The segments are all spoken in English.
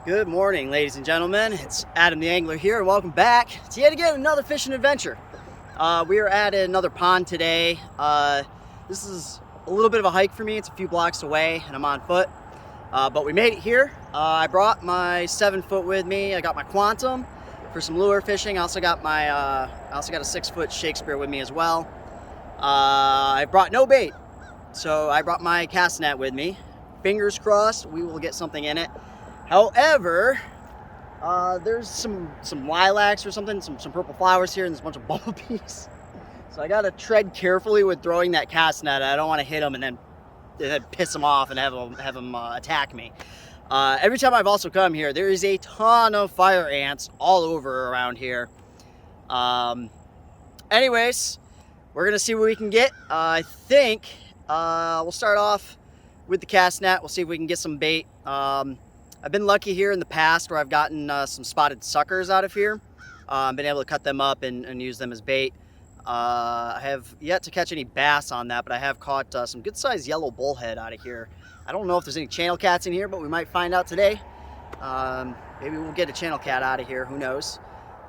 Good morning, ladies and gentlemen. It's Adam the Angler here, and welcome back to yet again another fishing adventure. We are at another pond today. This is a little bit of a hike for me. It's a few blocks away, and I'm on foot. But we made it here. I brought my 7-foot with me. I got my Quantum for some lure fishing. I also got my a 6-foot Shakespeare with me as well. I brought no bait, so I brought my cast net with me. Fingers crossed, we will get something in it. However, there's some lilacs or something, some purple flowers here, and there's a bunch of bumblebees. So I gotta tread carefully with throwing that cast net. I don't want to hit them and then piss them off and have them attack me. Every time I've also come here, there is a ton of fire ants all over around here. Anyways, we're gonna see what we can get. I think we'll start off with the cast net. We'll see if we can get some bait. I've been lucky here in the past where I've gotten some spotted suckers out of here. Been able to cut them up and use them as bait. I have yet to catch any bass on that, but I have caught some good sized yellow bullhead out of here. I don't know if there's any channel cats in here, but we might find out today. Maybe we'll get a channel cat out of here, who knows.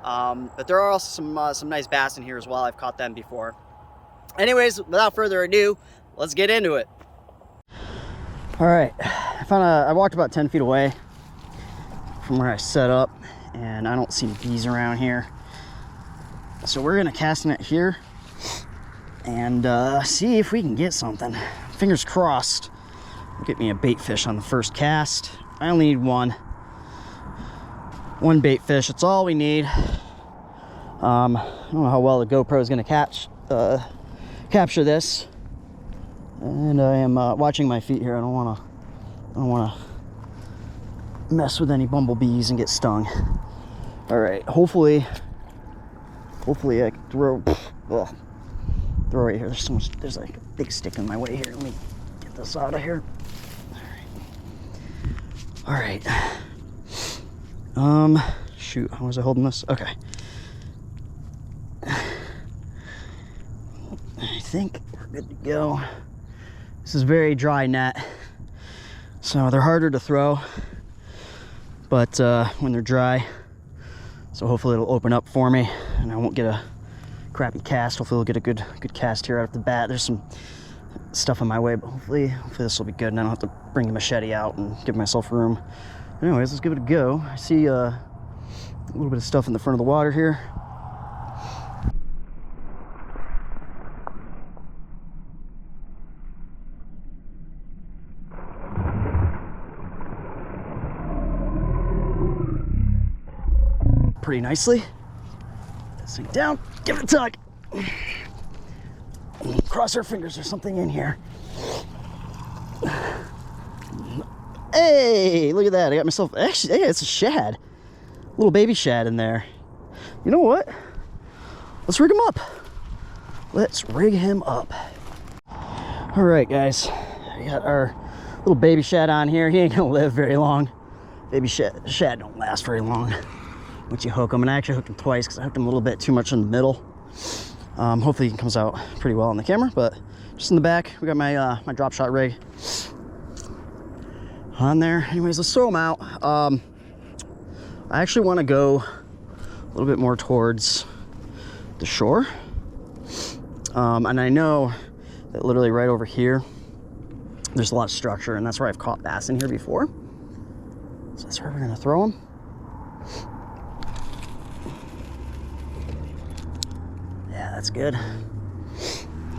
But there are also some nice bass in here as well. I've caught them before. Anyways, without further ado, let's get into it. All right, I walked about 10 feet away from where I set up, and I don't see any bees around here. So we're gonna cast net here and see if we can get something. Fingers crossed. Get me a bait fish on the first cast. I only need one bait fish. That's all we need. I don't know how well the GoPro is gonna capture this. And I am watching my feet here. I don't wanna mess with any bumblebees and get stung. All right, hopefully I can throw right here. There's like a big stick in my way here. Let me get this out of here. All right. Shoot, how was I holding this? Okay. I think we're good to go. This is very dry net, so they're harder to throw, but when they're dry, so hopefully it'll open up for me and I won't get a crappy cast. Hopefully we'll get a good cast here right off the bat. There's some stuff in my way, but hopefully this will be good and I don't have to bring the machete out and give myself room. Anyways, let's give it a go. I see a little bit of stuff in the front of the water here. Pretty nicely. Put this thing down, give it a tug. Cross our fingers, there's something in here. Hey, look at that. I got myself, actually, yeah, it's a shad. Little baby shad in there. You know what? Let's rig him up. Let's rig him up. All right, guys. We got our little baby shad on here. He ain't gonna live very long. Baby shad don't last very long once you hook them. And I actually hooked him twice because I hooked him a little bit too much in the middle. Hopefully he comes out pretty well on the camera, but just in the back we got my my drop shot rig on there. Anyways, let's throw them out. I actually want to go a little bit more towards the shore, and I know that literally right over here there's a lot of structure, and that's where I've caught bass in here before, so that's where we're gonna throw them. That's good.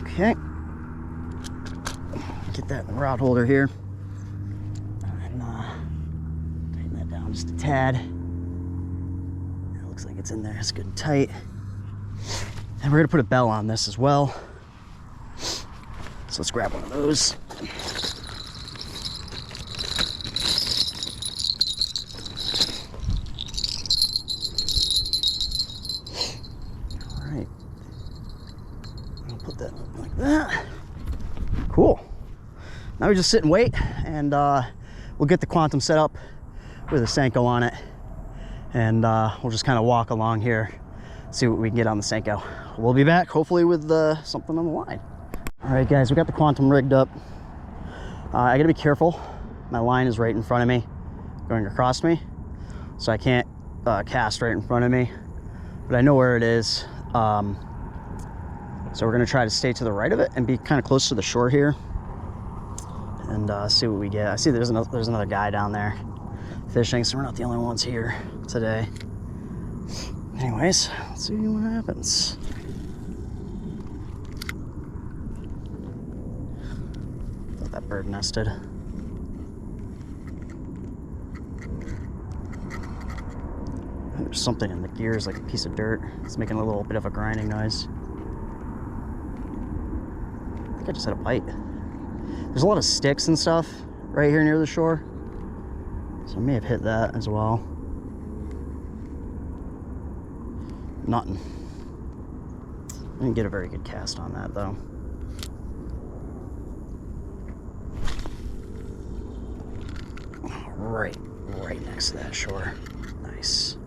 Okay. Get that in the rod holder here. And tighten that down just a tad. It looks like it's in there. It's good and tight. And we're gonna put a bell on this as well. So let's grab one of those. That. Cool. Now we just sit and wait, and we'll get the Quantum set up with a Senko on it, and we'll just kind of walk along here, see what we can get on the Senko. We'll be back hopefully with something on the line. All right, guys, we got the Quantum rigged up. I gotta be careful. My line is right in front of me, going across me. so I can't cast right in front of me, but I know where it is. So we're gonna try to stay to the right of it and be kind of close to the shore here, and see what we get. I see there's another guy down there fishing, so we're not the only ones here today. Anyways, let's see what happens. Thought that bird nested. There's something in the gears, like a piece of dirt. It's making a little bit of a grinding noise. I think I just had a bite. There's a lot of sticks and stuff right here near the shore, so I may have hit that as well. Nothing. I didn't get a very good cast on that though. Right next to that shore. Nice.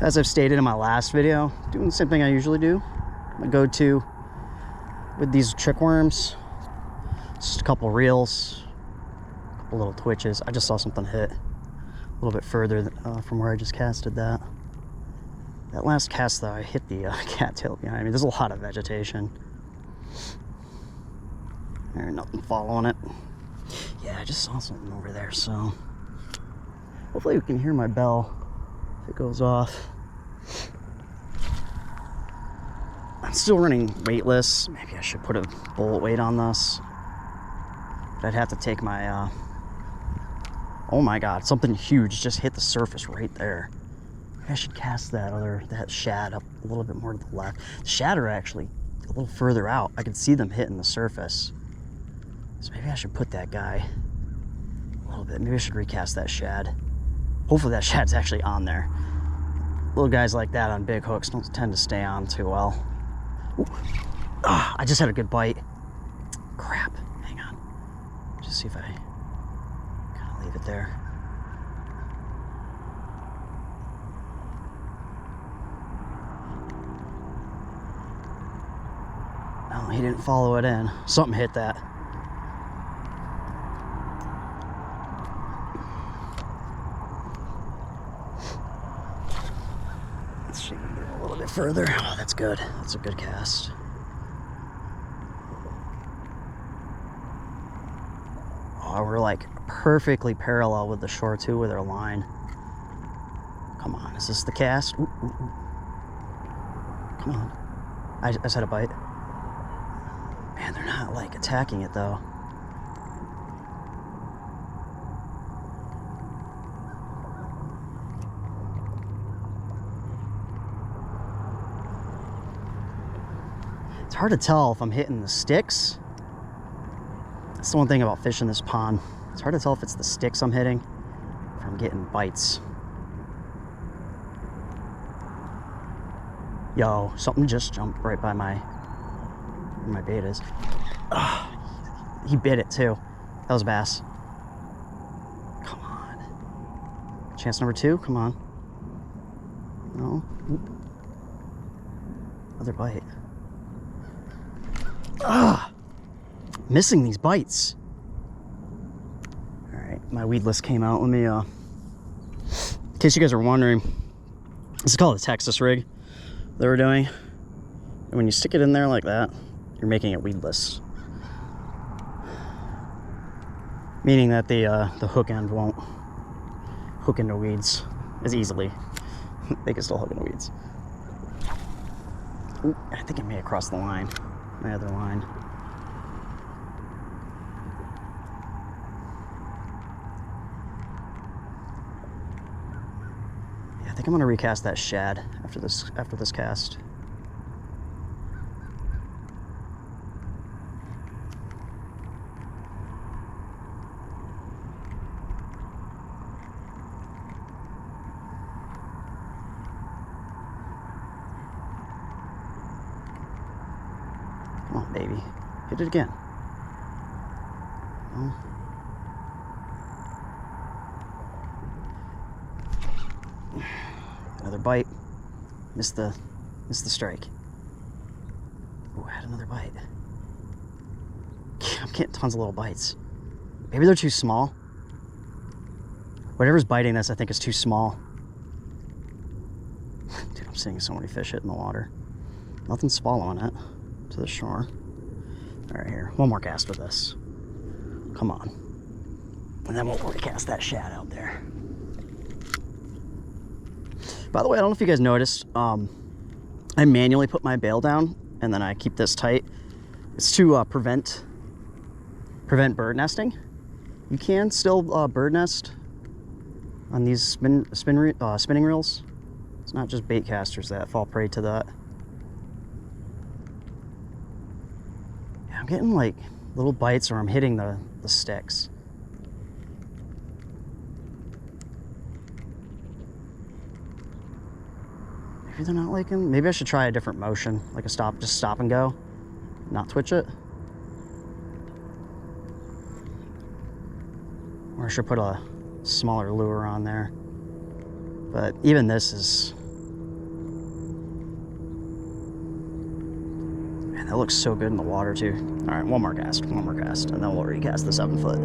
As I've stated in my last video, doing the same thing I usually do. My go-to with these trick worms, just a couple reels, a couple little twitches. I just saw something hit a little bit further from where I just casted that. That last cast though, I hit the cattail behind me. There's a lot of vegetation. There's nothing following it. Yeah, I just saw something over there, so hopefully you can hear my bell if it goes off. I'm still running weightless. Maybe I should put a bullet weight on this. But I'd have to take my, oh my God, something huge just hit the surface right there. Maybe I should cast that shad up a little bit more to the left. The shad are actually a little further out. I can see them hitting the surface. So maybe I should put that guy a little bit. Maybe I should recast that shad. Hopefully that shad's actually on there. Little guys like that on big hooks don't tend to stay on too well. Ah, I just had a good bite. Crap, hang on. Just see if I kind of leave it there. No, he didn't follow it in. Something hit that. Let's see if we can get a little bit further. Oh, that's good. That's a good cast. Oh, we're like perfectly parallel with the shore too with our line. Come on, is this the cast? Ooh, ooh, ooh. Come on. I just had a bite. Man, they're not like attacking it though. It's hard to tell if I'm hitting the sticks. That's the one thing about fishing this pond. It's hard to tell if it's the sticks I'm hitting or if I'm getting bites. Yo, something just jumped right by where my bait is. He bit it too. That was a bass. Come on. Chance number 2, come on. No. Oop. Another bite. Missing these bites. All right, my weedless came out. Let me, in case you guys are wondering, this is called a Texas rig that we're doing. And when you stick it in there like that, you're making it weedless. Meaning that the hook end won't hook into weeds as easily. They can still hook into weeds. Ooh, I think it may have crossed the line, my other line. Yeah, I think I'm gonna recast that shad after this cast. Come on, baby. Hit it again. No. Another bite. Missed the strike. Oh, I had another bite. I'm getting tons of little bites. Maybe they're too small. Whatever's biting this, I think is too small. Dude, I'm seeing so many fish hit in the water. Nothing's swallowing it to the shore. All right, here, one more cast with this. Come on. And then we'll recast that shad out there. By the way, I don't know if you guys noticed, I manually put my bail down and then I keep this tight. It's to prevent bird nesting. You can still bird nest on these spinning reels. It's not just bait casters that fall prey to that. Yeah, I'm getting like little bites or I'm hitting the sticks. Maybe they're not liking. Maybe I should try a different motion, like a just stop and go, not twitch it. Or I should put a smaller lure on there. But even this is, man, that looks so good in the water too. All right, one more cast, and then we'll recast the 7 foot.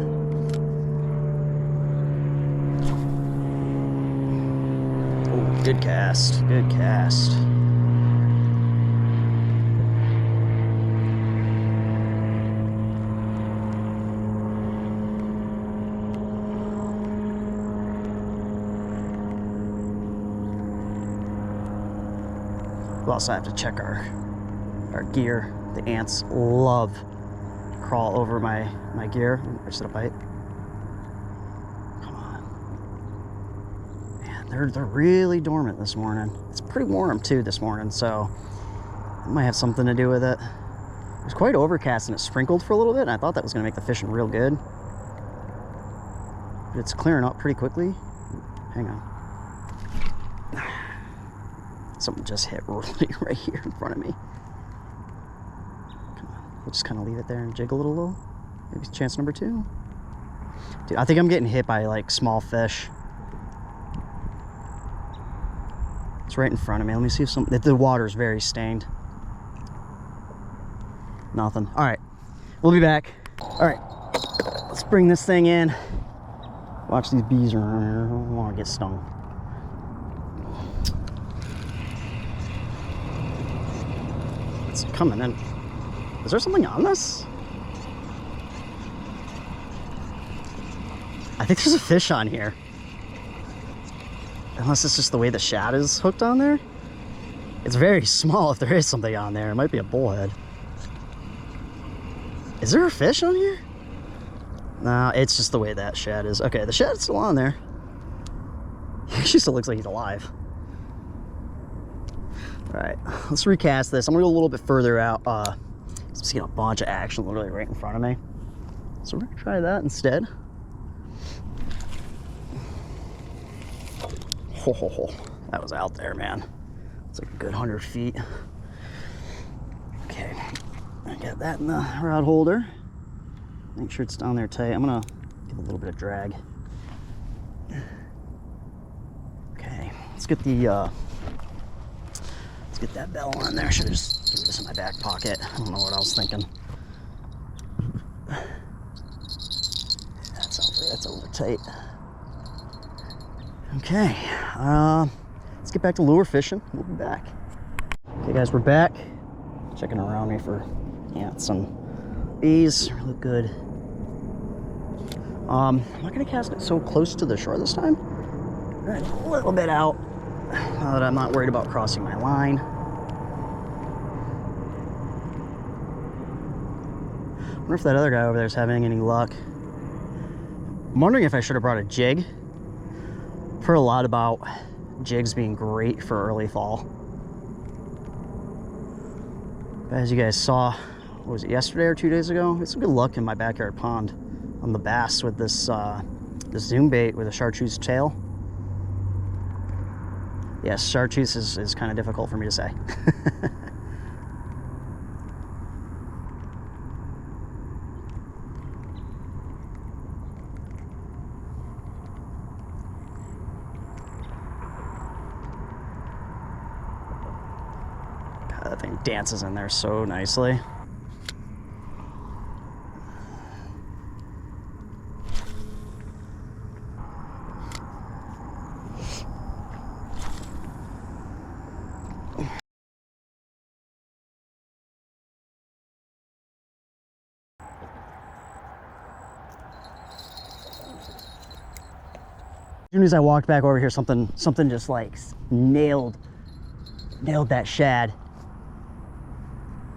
Oh, good cast, good cast. We'll also have to check our gear. The ants love to crawl over my gear. I just hit a bite. Come on. Man, they're really dormant this morning. It's pretty warm too this morning, so it might have something to do with it. It was quite overcast and it sprinkled for a little bit, and I thought that was gonna make the fishing real good. But it's clearing up pretty quickly. Hang on. Something just hit right here in front of me. Come on, we'll just kind of leave it there and jiggle it a little. Maybe chance number 2. Dude, I think I'm getting hit by like small fish. It's right in front of me. Let me see if the water's very stained. Nothing. All right, we'll be back. All right, let's bring this thing in. Watch these bees around here. I don't want to get stung. It's coming in. Is there something on this? I think there's a fish on here. Unless it's just the way the shad is hooked on there. It's very small if there is something on there. It might be a bullhead. Is there a fish on here? No, it's just the way that shad is. Okay, the shad's still on there. He actually still looks like he's alive. All right, let's recast this. I'm gonna go a little bit further out. I'm seeing a bunch of action literally right in front of me. So we're gonna try that instead. Oh, that was out there, man. It's like a good 100 feet. Okay, I got that in the rod holder. Make sure it's down there tight. I'm gonna give a little bit of drag. Okay, let's get the let's get that bell on there. I should have just kept this in my back pocket. I don't know what I was thinking. That's over tight. Okay, let's get back to lure fishing. We'll be back. Okay guys, we're back. Checking around me for ants and bees. They look good. I'm not gonna cast it so close to the shore this time. A little bit out, now that I'm not worried about crossing my line. I wonder if that other guy over there is having any luck. I'm wondering if I should have brought a jig. I've heard a lot about jigs being great for early fall. But as you guys saw, what was it, yesterday or 2 days ago? It's some good luck in my backyard pond on the bass with this zoom bait with a chartreuse tail. Yes, chartreuse is kind of difficult for me to say. That thing dances in there so nicely. As soon as I walked back over here, something just like nailed that shad.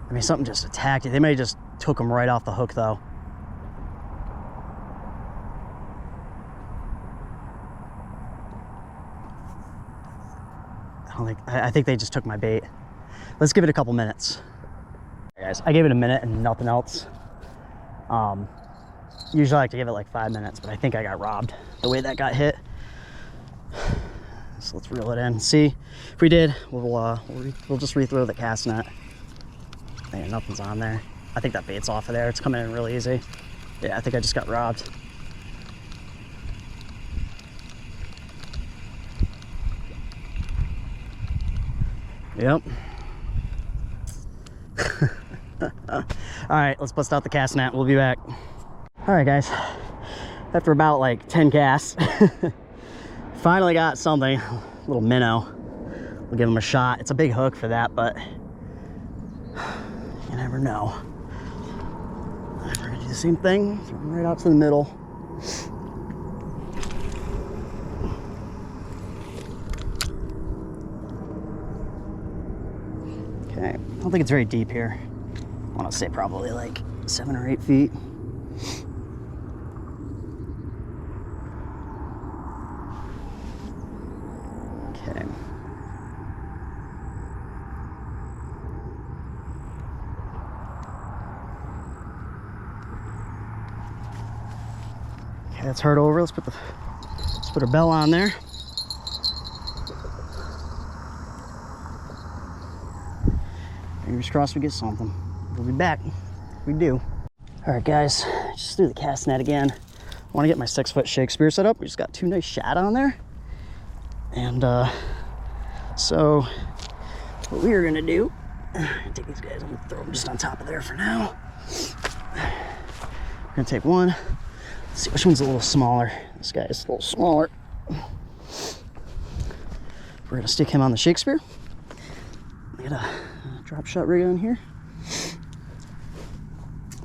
I mean, something just attacked it. They may have just took him right off the hook though. I think they just took my bait. Let's give it a couple minutes. Hey guys, I gave it a minute and nothing else. Usually I like to give it like 5 minutes, but I think I got robbed the way that got hit. So let's reel it in. See if we did. We'll just rethrow the cast net. Man, nothing's on there. I think that bait's off of there. It's coming in really easy. Yeah, I think I just got robbed. Yep. All right, let's bust out the cast net. We'll be back. All right, guys. After about like 10 casts, finally got something. A little minnow. We'll give him a shot. It's a big hook for that, but you never know. We're gonna do the same thing. Throw him right out to the middle. Okay, I don't think it's very deep here. I want to say probably like 7 or 8 feet. Okay. Okay, that's hard over. Let's put a bell on there. Fingers crossed we get something. We'll be back if we do. All right, guys, just threw the cast net again. I want to get my 6-foot Shakespeare set up. We just got 2 nice shad on there. And so what we are gonna do, take these guys, I'm gonna throw them just on top of there for now. We're gonna take one. Let's see which one's a little smaller. This guy is a little smaller. We're gonna stick him on the Shakespeare. Get a drop shot rig on here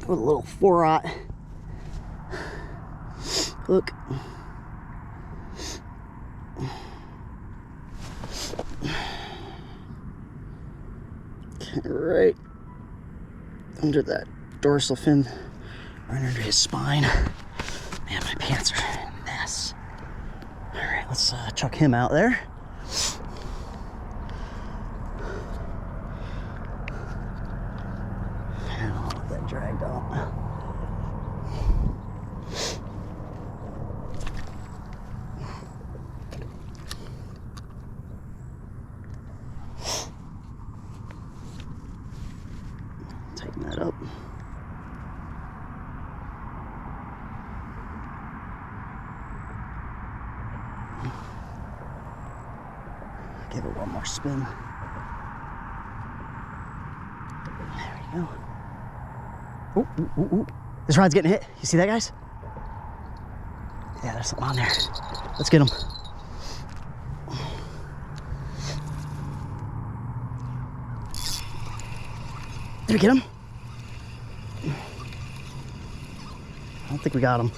with a little 4-aught hook. Right under that dorsal fin, right under his spine. Man, my pants are a mess. All right, let's chuck him out there. Dragged out. Tighten that up. Give it one more spin. There we go. Ooh, ooh, ooh, ooh. This rod's getting hit. You see that, guys? Yeah, there's something on there. Let's get him. Did we get him? I don't think we got him.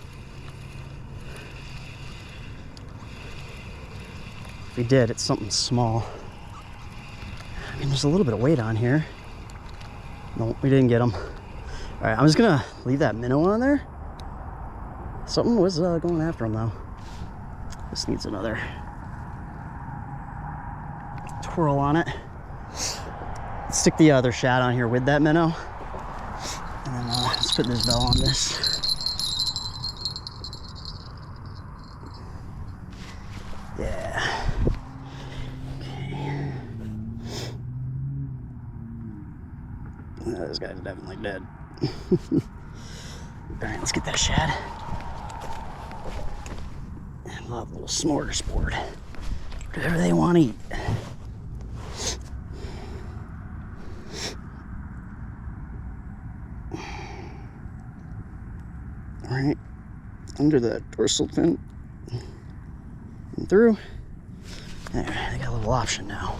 If we did, it's something small. I mean, there's a little bit of weight on here. No, we didn't get him. All right, I'm just gonna leave that minnow on there. Something was going after him though. This needs another twirl on it. Let's stick the other shad on here with that minnow. And then let's put this bell on this. Yeah. Okay. This guy's definitely dead. All right, let's get that shad. And we'll have a little smorgasbord. Whatever they want to eat. under that dorsal fin and through. There, they got a little option now.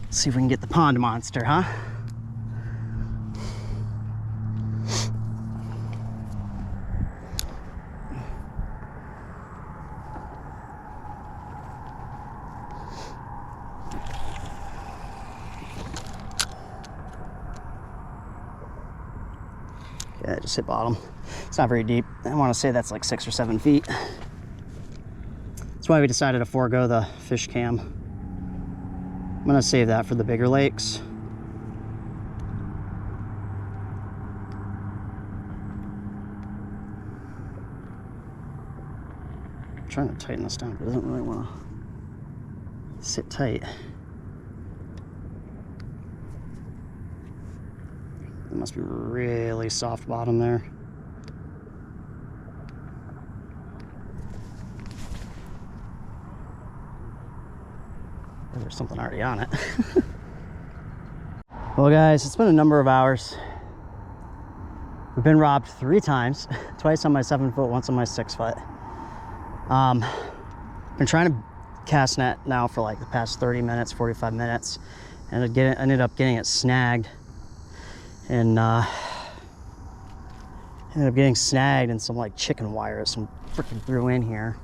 Let's see if we can get the pond monster, huh? Yeah, just hit bottom. It's not very deep. I want to say that's like 6 or 7 feet. That's why we decided to forego the fish cam. I'm gonna save that for the bigger lakes. I'm trying to tighten this down, but it doesn't really want to sit tight. It must be really soft bottom there. There's something already on it. Well guys, it's been a number of hours. We've been robbed 3 times, twice on my 7-foot, once on my 6-foot. Been trying to cast net now for like the past 30 minutes, 45 minutes, and ended up getting it snagged. And ended up getting snagged in some like chicken wire that some freaking threw in here.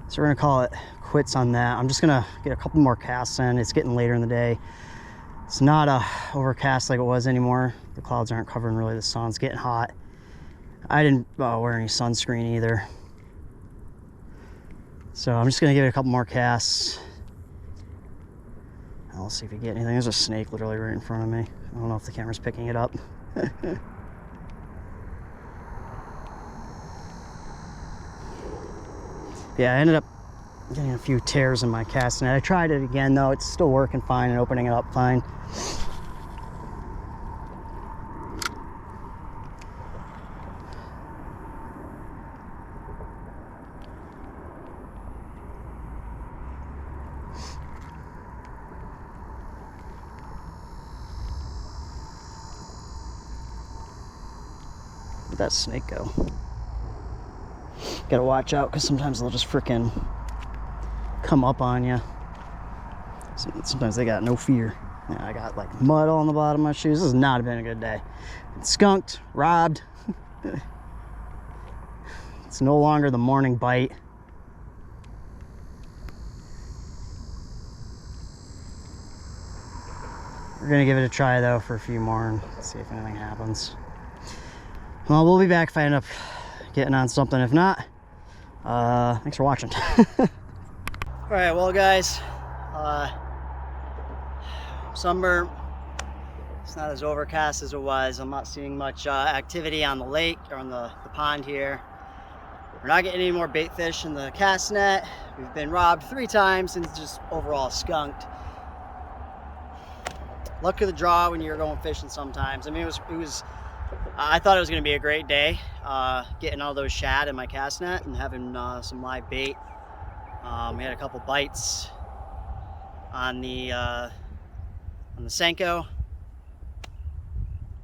So we're gonna call it quits on that. I'm just gonna get a couple more casts in. It's getting later in the day. It's not overcast like it was anymore. The clouds aren't covering really the sun. It's getting hot. I didn't wear any sunscreen either. So I'm just gonna give it a couple more casts. I'll see if we get anything. There's a snake literally right in front of me. I don't know if the camera's picking it up. Yeah, I ended up getting a few tears in my cast net. I tried it again though. It's still working fine and opening it up fine. Where'd that snake go? Gotta watch out because sometimes they'll just frickin' come up on you. Sometimes they got no fear. Yeah, I got like mud all on the bottom of my shoes. This has not been a good day. Been skunked, robbed. It's no longer the morning bite. We're gonna give it a try though for a few more and see if anything happens. Well, we'll be back if I end up getting on something. If not, thanks for watching. All right, well guys, sunburn. It's not as overcast as it was. I'm not seeing much activity on the lake or on the pond here. We're not getting any more bait fish in the cast net. We've been robbed 3 times and it's just overall skunked. Luck of the draw when you're going fishing sometimes. I mean, it was I thought it was going to be a great day, getting all those shad in my cast net and having some live bait. We had a couple bites on the Senko,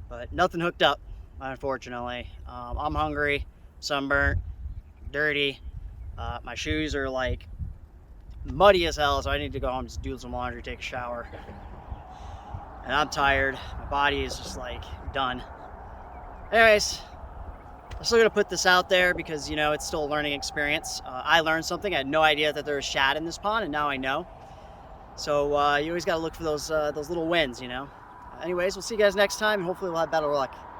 but nothing hooked up, unfortunately. I'm hungry, sunburnt, dirty. My shoes are like muddy as hell, so I need to go home and just do some laundry, take a shower. And I'm tired. My body is just like done. Anyways, I'm still gonna put this out there because, you know, it's still a learning experience. I learned something. I had no idea that there was shad in this pond, and now I know. So you always gotta look for those little wins, you know. Anyways, we'll see you guys next time, and hopefully we'll have better luck.